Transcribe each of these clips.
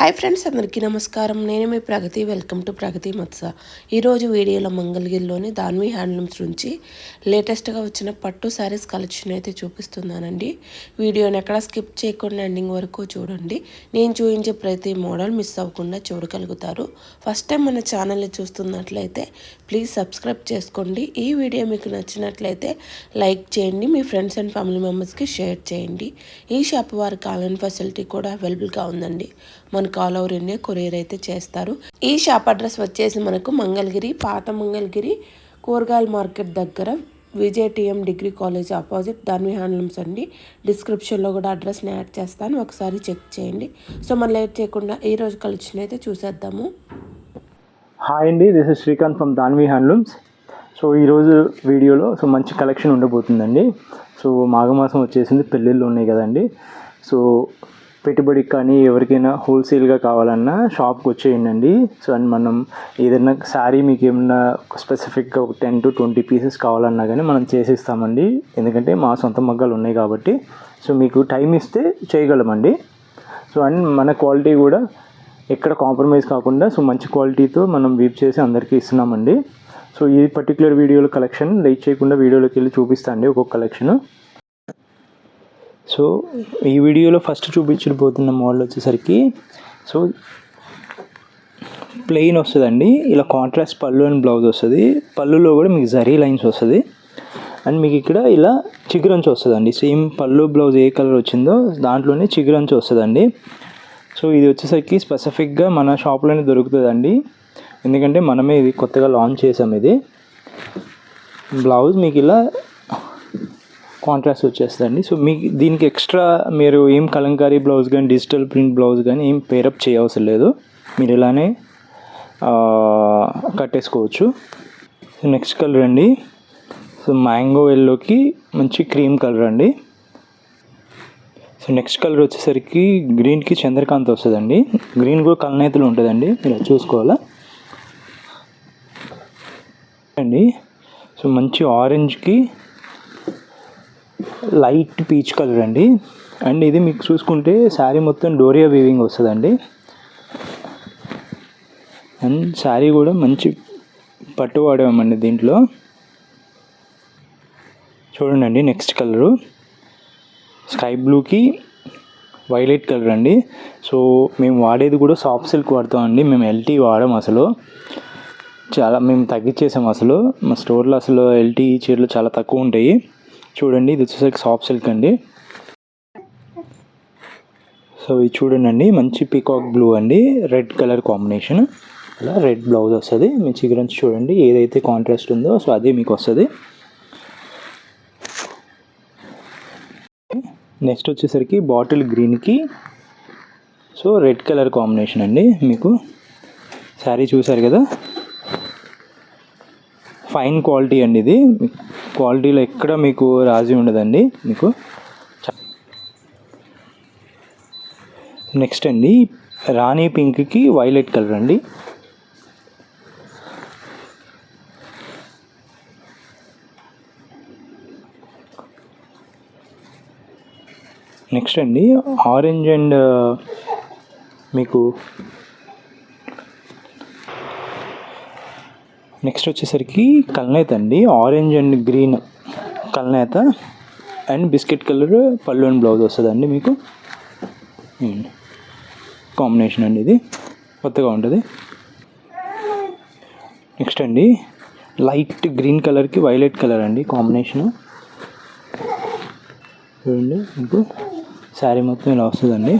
Hi friends, అందరికీ నమస్కారం. నేను మీ ప్రగతి. వెల్కమ్ టు ప్రగతి మత్స. ఈరోజు వీడియోలో మంగళగిరిలోని దాన్వి హ్యాండ్లూమ్స్ నుంచి లేటెస్ట్గా వచ్చిన పట్టు శారీస్ కలెక్షన్ అయితే చూపిస్తున్నానండి. వీడియోని ఎక్కడ స్కిప్ చేయకుండా ఎండింగ్ వరకు చూడండి. నేను చూపించే ప్రతి మోడల్ మిస్ అవ్వకుండా చూడగలుగుతారు. ఫస్ట్ టైం మన ఛానల్ని చూస్తున్నట్లయితే ప్లీజ్ సబ్స్క్రైబ్ చేసుకోండి. ఈ వీడియో మీకు నచ్చినట్లయితే లైక్ చేయండి, మీ ఫ్రెండ్స్ అండ్ ఫ్యామిలీ మెంబర్స్కి షేర్ చేయండి. ఈ షాప్ వారికి ఆన్లైన్ ఫెసిలిటీ కూడా అవైలబుల్గా ఉందండి. మనకు ఆల్ ఓవర్ ఇండియా కొరియర్ అయితే చేస్తారు. ఈ షాప్ అడ్రస్ వచ్చేసి మనకు మంగళగిరి, పాత మంగళగిరి కూరగాయల మార్కెట్ దగ్గర VJTM degree college opposite Danvi handlooms అండి. డిస్క్రిప్షన్లో కూడా అడ్రస్ని యాడ్ చేస్తాను, ఒకసారి చెక్ చేయండి. సో మనం లేట్ చేయకుండా ఈ రోజు కలెక్షన్ అయితే చూసేద్దాము. హాయ్ అండి, this is Srikanth from Danvi handlooms. So ఈరోజు వీడియోలో మంచి కలెక్షన్ ఉండబోతుందండి. సో మాఘమాసం వచ్చేసింది, పెళ్ళిళ్ళు ఉన్నాయి కదండి. సో పెట్టుబడికి కానీ ఎవరికైనా హోల్సేల్గా కావాలన్నా షాప్కి వచ్చేయండి. సో అండ్ మనం ఏదైనా శారీ మీకు ఏమన్నా స్పెసిఫిక్గా ఒక 10 to 20 పీసెస్ కావాలన్నా కానీ మనం చేసిస్తామండి. ఎందుకంటే మా సొంత మగ్గాలు ఉన్నాయి కాబట్టి. సో మీకు టైం ఇస్తే చేయగలమండి. సో అండ్ మన క్వాలిటీ కూడా ఎక్కడ కాంప్రమైజ్ కాకుండా సో మంచి క్వాలిటీతో మనం వీవ్ చేసి అందరికీ ఇస్తున్నామండి. సో ఈ పర్టికులర్ వీడియోలో కలెక్షన్ లేట్ చేయకుండా వీడియోలోకి వెళ్ళి చూపిస్తాను అండి ఒక్కొక్క కలెక్షన్. సో ఈ వీడియోలో ఫస్ట్ చూపించబోతున్న మోడల్ వచ్చేసరికి సో ప్లెయిన్ వస్తుందండి. ఇలా కాంట్రాస్ట్ పళ్ళు అండ్ బ్లౌజ్ వస్తుంది. పళ్ళులో కూడా మీకు జరీ లైన్స్ వస్తుంది అండ్ మీకు ఇక్కడ ఇలా చిగురంచు వస్తుందండి. సేమ్ పళ్ళు బ్లౌజ్ ఏ కలర్ వచ్చిందో దాంట్లోనే చిగురంచు వస్తుందండి. సో ఇది వచ్చేసరికి స్పెసిఫిక్గా మన షాప్లోనే దొరుకుతుందండి, ఎందుకంటే మనమే ఇది కొత్తగా లాంచ్ చేసాం. ఇది బ్లౌజ్ మీకు ఇలా కాంట్రాస్ట్ వచ్చేస్తుందండి. సో మీకు దీనికి ఎక్స్ట్రా మీరు ఏం కలంకారీ బ్లౌజ్ కానీ డిజిటల్ ప్రింట్ బ్లౌజ్ కానీ ఏం పేరప్ చేయవసరం లేదు, మీరు ఇలానే కట్టేసుకోవచ్చు. సో నెక్స్ట్ కలర్ అండి, సో మ్యాంగో ఎల్లోకి మంచి క్రీమ్ కలర్ అండి. సో నెక్స్ట్ కలర్ వచ్చేసరికి గ్రీన్కి చంద్రకాంత్ వస్తుందండి. గ్రీన్ కూడా కలనేతలు ఉంటుందండి, మీరు చూసుకోవాలా అండి. సో మంచి ఆరెంజ్కి లైట్ పీచ్ కలర్ అండి. అండ్ ఇది మీకు చూసుకుంటే శారీ మొత్తం డోరియా వీవింగ్ వస్తుందండి. అండ్ శారీ కూడా మంచి పట్టు వాడామండి దీంట్లో. చూడండి నెక్స్ట్ కలరు స్కై బ్లూకి వైలెట్ కలర్ అండి. సో మేము వాడేది కూడా సాఫ్ట్ సిల్క్ వాడతామండి, మేము ఎల్టీ వాడాం. అసలు చాలా మేము తగ్గించేసాం. అసలు మా స్టోర్లో అసలు ఎల్టీ చీరలు చాలా తక్కువ ఉంటాయి. చూడండి ఇది వచ్చేసరికి సాఫ్ట్ సిల్క్ అండి. సో ఇది చూడండి మంచి పీకాక్ బ్లూ అండి, రెడ్ కలర్ కాంబినేషన్. అలా రెడ్ బ్లౌజ్ వస్తుంది. మీ చిగురించి చూడండి ఏదైతే కాంట్రాస్ట్ ఉందో సో అదే మీకు వస్తుంది. నెక్స్ట్ వచ్చేసరికి బాటిల్ గ్రీన్కి సో రెడ్ కలర్ కాంబినేషన్ అండి. మీకు శారీ చూసారు కదా, ఫైన్ క్వాలిటీ అండి. ఇది క్వాలిటీలో ఎక్కడ మీకు రాజీ ఉండదండి మీకు. నెక్స్ట్ అండి రాణి పింక్కి వైలెట్ కలర్ అండి. నెక్స్ట్ అండి ఆరెంజ్ అండ్ మీకు నెక్స్ట్ వచ్చేసరికి కల్నేత అండి. ఆరెంజ్ అండ్ గ్రీన్ కల్నేత అండ్ బిస్కెట్ కలర్ పళ్ళు అండ్ బ్లౌజ్ వస్తుందండి మీకు. కాంబినేషన్ అండి ఇది కొత్తగా ఉంటుంది. నెక్స్ట్ అండి లైట్ గ్రీన్ కలర్కి వైలెట్ కలర్ అండి కాంబినేషను. చూడండి మీకు శారీ మొత్తం ఇలా వస్తుందండి.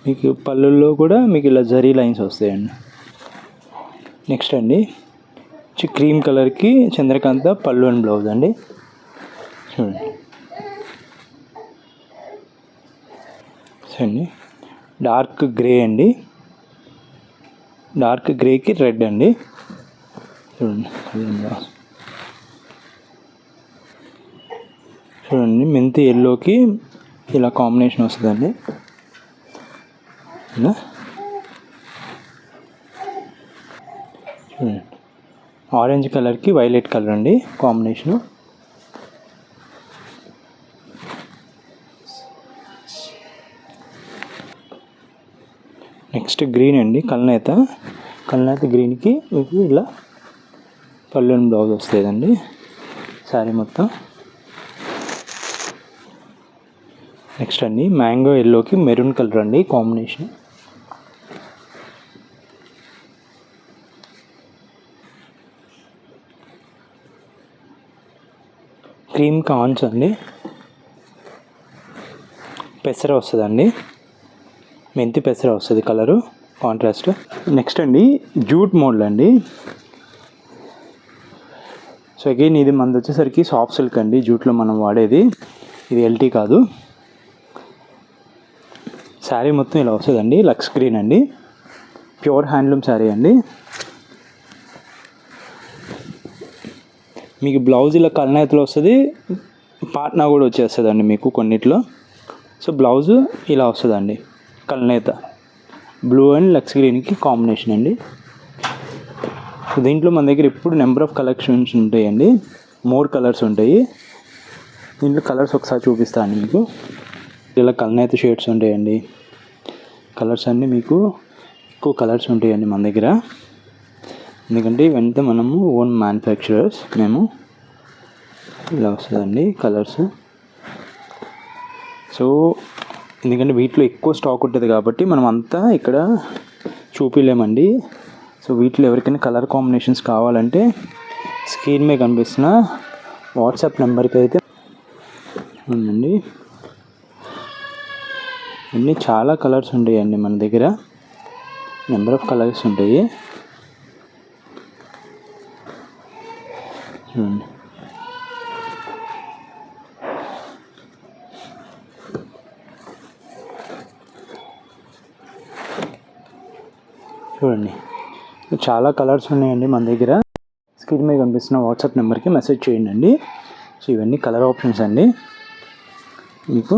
మీకు పళ్ళుల్లో కూడా మీకు ఇలా జరీ లైన్స్ వస్తాయండి. నెక్స్ట్ అండి క్రీమ్ కలర్కి చంద్రకాంత పళ్ళు అండ్ బ్లౌజ్ అండి. చూడండి చూడండి డార్క్ గ్రే అండి, డార్క్ గ్రేకి రెడ్ అండి. చూడండి చూడండి మెంతి ఎల్లోకి ఇలా కాంబినేషన్ వస్తుందండి. ఇలా ఆరెంజ్ కలర్కి వైలెట్ కలర్ అండి కాంబినేషను. నెక్స్ట్ గ్రీన్ అండి, కల్నేత గ్రీన్కి మీకు ఇలా పళ్ళు బ్లౌజ్ వస్తుందండి శారీ మొత్తం. నెక్స్ట్ అండి మ్యాంగో ఎల్లోకి మెరూన్ కలర్ అండి కాంబినేషన్. క్రీమ్ కాన్స్ అండి, పెసర వస్తుందండి, మెంతి పెసర వస్తుంది కలరు కాంట్రాస్ట్. నెక్స్ట్ అండి జూట్ మోడల్ అండి. సో అగైన్ ఇది మనది వచ్చేసరికి సాఫ్ట్ సిల్క్ అండి, జూట్లో మనం వాడేది, ఇది ఎల్టీ కాదు. శారీ మొత్తం ఇలా వస్తుందండి, లక్స్ గ్రీన్ అండి, ప్యూర్ హ్యాండ్లూమ్ శారీ అండి. మీకు బ్లౌజ్ ఇలా కల్నేతలో వస్తుంది, పాట్నా కూడా వచ్చేస్తుందండి మీకు కొన్నిట్లో. సో బ్లౌజ్ ఇలా వస్తుందండి కల్నేత, బ్లూ అండ్ లక్స్ గ్రీన్కి కాంబినేషన్ అండి. సో దీంట్లో మన దగ్గర ఇప్పుడు నెంబర్ ఆఫ్ కలెక్షన్స్ ఉంటాయండి, మోర్ కలర్స్ ఉంటాయి. దీంట్లో కలర్స్ ఒకసారి చూపిస్తాను మీకు. ఇలా కల్నేత షేడ్స్ ఉంటాయండి, కలర్స్ అన్నీ మీకు ఎక్కువ కలర్స్ ఉంటాయండి మన దగ్గర, ఎందుకంటే ఇవంతా మనము ఓన్ మ్యానుఫ్యాక్చరర్స్ మేము. ఇలా వస్తుందండి కలర్స్. సో ఎందుకంటే వీటిలో ఎక్కువ స్టాక్ ఉంటుంది కాబట్టి మనం అంతా ఇక్కడ చూపించలేమండి. సో వీటిలో ఎవరికైనా కలర్ కాంబినేషన్స్ కావాలంటే స్క్రీన్ మీద కనిపిస్తున్న వాట్సాప్ నెంబర్కి అయితే ఉందండి. అన్నీ చాలా కలర్స్ ఉంటాయండి మన దగ్గర, నెంబర్ ఆఫ్ కలర్స్ ఉంటాయి. చూడండి, చూడండి చాలా కలర్స్ ఉన్నాయండి మన దగ్గర. స్క్రీన్ మీద కనిపిస్తున్న వాట్సాప్ నెంబర్కి మెసేజ్ చేయండి అండి. సో ఇవన్నీ కలర్ ఆప్షన్స్ అండి మీకు.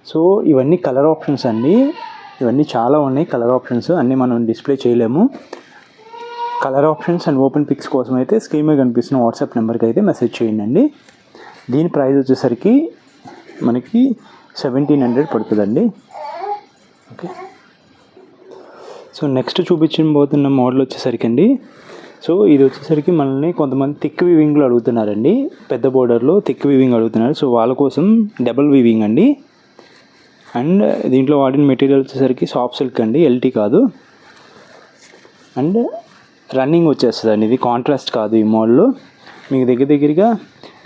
సో ఇవన్నీ కలర్ ఆప్షన్స్ అండి, ఇవన్నీ చాలా ఉన్నాయి కలర్ ఆప్షన్స్, అన్నీ మనం డిస్ప్లే చేయలేము. Colour options and open pics కోసం అయితే స్క్రీన్ మీద కనిపిస్తున్న వాట్సాప్ నెంబర్కి అయితే మెసేజ్ చేయండి అండి. దీని ప్రైస్ వచ్చేసరికి మనకి 1700 పడుతుందండి. ఓకే, సో నెక్స్ట్ చూపించబోతున్న మోడల్ వచ్చేసరికి అండి, సో ఇది వచ్చేసరికి మనల్ని కొంతమంది థిక్ వీవింగ్లో అడుగుతున్నారండి, పెద్ద బోర్డర్లో థిక్ వీవింగ్ అడుగుతున్నారు. సో వాళ్ళ కోసం డబుల్ వీవింగ్ అండి. అండ్ దీంట్లో వాడిన మెటీరియల్ వచ్చేసరికి సాఫ్ట్ సిల్క్ అండి, ఎల్టీ కాదు. అండ్ రన్నింగ్ వచ్చేస్తుంది అండి, ఇది కాంట్రాస్ట్ కాదు. ఈ మోడల్ మీకు దగ్గరగా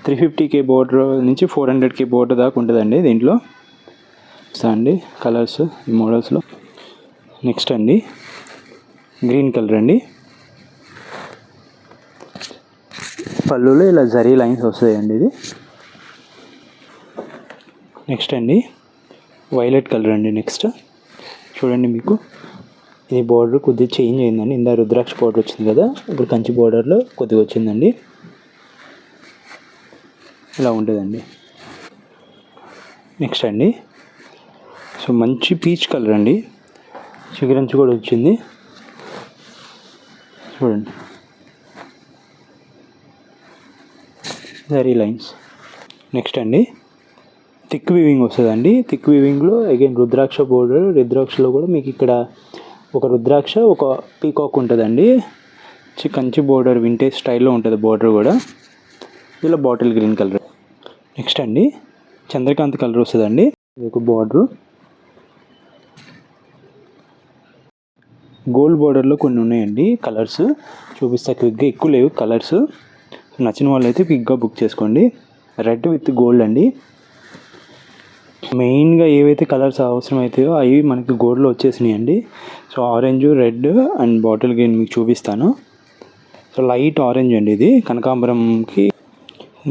350K బోర్డర్ నుంచి 400K బోర్డర్ దాకా ఉంటుందండి దీంట్లో. అండి కలర్స్ ఈ మోడల్స్లో. నెక్స్ట్ అండి గ్రీన్ కలర్ అండి, పళ్ళులో ఇలా జరీ లైన్స్ వస్తాయండి ఇది. నెక్స్ట్ అండి వైలెట్ కలర్ అండి. నెక్స్ట్ చూడండి, మీకు ఇది బోర్డర్ కొద్దిగా చేంజ్ అయిందండి, ఇందా రుద్రాక్ష బోర్డర్ వచ్చింది కదా, ఇప్పుడు కంచి బోర్డర్లో కొద్దిగా వచ్చిందండి, ఇలా ఉంటుందండి. నెక్స్ట్ అండి సో మంచి పీచ్ కలర్ అండి, చిగురంచు కూడా వచ్చింది చూడండి, జరీ లైన్స్. నెక్స్ట్ అండి థిక్ వీవింగ్ వస్తుందండి, థిక్ వీవింగ్లో అగైన్ రుద్రాక్ష బోర్డర్, రుద్రాక్షలో కూడా మీకు ఇక్కడ ఒక రుద్రాక్ష ఒక పీకాక్ ఉంటుందండి, కంచి బోర్డర్ వింటేజ్ స్టైల్లో ఉంటుంది బోర్డర్ కూడా. ఇలా బాటిల్ గ్రీన్ కలర్. నెక్స్ట్ అండి చంద్రకాంత్ కలర్ వస్తుందండి, ఇది ఒక బార్డరు. గోల్డ్ బార్డర్లో కొన్ని ఉన్నాయండి కలర్స్, చూపిస్తా క్విక్గా, ఎక్కువ లేవు కలర్స్. నచ్చిన వాళ్ళు అయితే క్విక్గా బుక్ చేసుకోండి. రెడ్ విత్ గోల్డ్ అండి, మెయిన్గా ఏవైతే కలర్స్ అవసరం అవుతాయో అవి మనకి గోల్డ్లో వచ్చేసినాయి అండి. So orange, red and bottle green మీకు చూపిస్తాను. సో లైట్ ఆరెంజ్ అండి ఇది కనకాంబరంకి.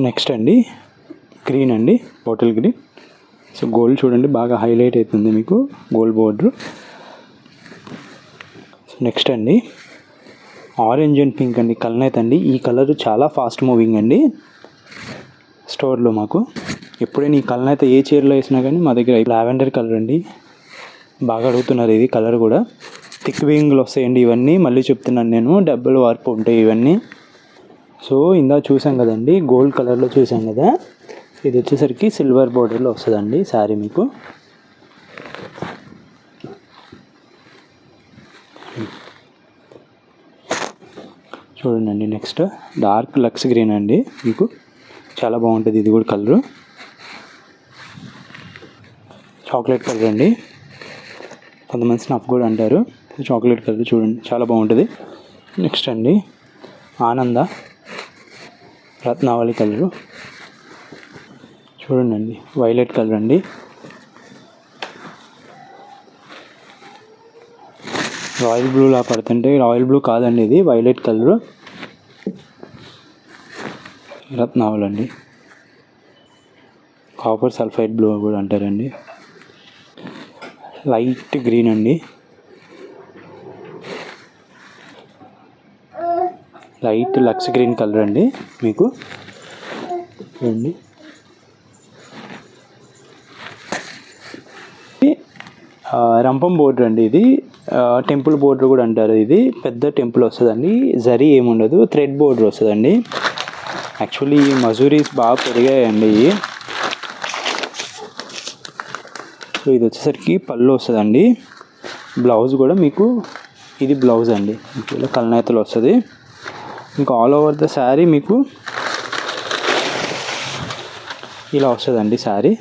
నెక్స్ట్ అండి గ్రీన్ అండి, బాటిల్ గ్రీన్. సో గోల్డ్ చూడండి బాగా హైలైట్ అవుతుంది మీకు గోల్డ్ బోర్డర్. నెక్స్ట్ అండి ఆరెంజ్ అండ్ పింక్ అండి, కల్నేత్ అండి. ఈ కలర్ చాలా ఫాస్ట్ మూవింగ్ అండి స్టోర్లో మాకు. ఎప్పుడైనా ఈ కల్నేత ఏ చీరలో వేసినా కానీ మా దగ్గర లావెండర్ కలర్ అండి, బాగా అడుగుతున్నారు ఇది కలర్ కూడా. థిక్ వీవింగ్లు వస్తాయండి ఇవన్నీ, మళ్ళీ చెప్తున్నాను నేను, డబ్బులు వార్పు ఉంటాయి ఇవన్నీ. సో ఇందా చూసాం కదండి గోల్డ్ కలర్లో చూసాం కదా, ఇది వచ్చేసరికి సిల్వర్ బోర్డర్లో వస్తుందండి శారీ మీకు. చూడండి. నెక్స్ట్ డార్క్ లక్స్ గ్రీన్ అండి, మీకు చాలా బాగుంటుంది. ఇది కూడా కలరు చాక్లెట్ కలర్ అండి, కొంతమంది స్నఫ్ కూడా అంటారు. చాక్లెట్ కలర్ చూడండి, చాలా బాగుంటుంది. నెక్స్ట్ అండి ఆనంద రత్నావళి కలరు చూడండి, వైలెట్ కలర్ అండి. రాయల్ బ్లూ లా పడుతుంటే రాయల్ బ్లూ కాదండి, ఇది వైలెట్ కలరు రత్నావళి అండి. కాపర్ సల్ఫైడ్ బ్లూ కూడా అంటారండి. లైట్ గ్రీన్ అండి, లైట్ లక్స్ గ్రీన్ కలర్ అండి. మీకు చూడండి, రంపం బోర్డర్ అండి. ఇది టెంపుల్ బోర్డర్ కూడా అంటారు. ఇది పెద్ద టెంపుల్ వస్తుందండి. జరీ ఏముండదు, థ్రెడ్ బోర్డర్ వస్తుందండి. యాక్చువల్లీ ఈ మజూరీస్ బాగా పెరిగాయండి. సో ఇది వచ్చేసరికి పళ్ళు వస్తుందండి. బ్లౌజ్ కూడా మీకు ఇది బ్లౌజ్ అండి, ఇలా కలనేతలు వస్తుంది. ఇంకా ఆల్ ఓవర్ ద శారీ మీకు ఇలా వస్తుందండి. శారీ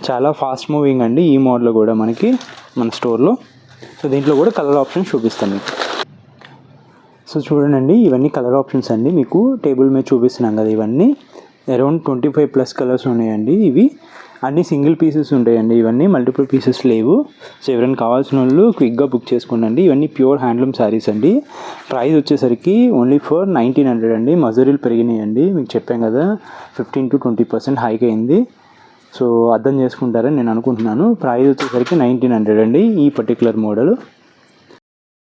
చాలా ఫాస్ట్ మూవింగ్ అండి ఈ మోడల్ కూడా మనకి మన స్టోర్లో. సో దీంట్లో కూడా కలర్ ఆప్షన్ చూపిస్తాను మీకు. సో చూడండి, ఇవన్నీ కలర్ ఆప్షన్స్ అండి, మీకు టేబుల్ మీద చూపిస్తున్నాం కదా. ఇవన్నీ అరౌండ్ 25+ కలర్స్ ఉన్నాయండి. ఇవి అన్ని సింగిల్ పీసెస్ ఉంటాయండి, ఇవన్నీ మల్టిపుల్ పీసెస్ లేవు. సో ఎవరైనా కావాల్సిన వాళ్ళు క్విక్గా బుక్ చేసుకోండి. ఇవన్నీ ప్యూర్ హ్యాండ్లూమ్ శారీస్ అండి. ప్రైస్ వచ్చేసరికి ఓన్లీ ఫర్ 1900 అండి. మజూరీలు పెరిగినాయండి, మీకు చెప్పాం కదా, 15 to 20% హైక్ అయింది. సో అర్థం చేసుకుంటారని నేను అనుకుంటున్నాను. ప్రైస్ వచ్చేసరికి 1900 అండి ఈ పర్టికులర్ మోడల్.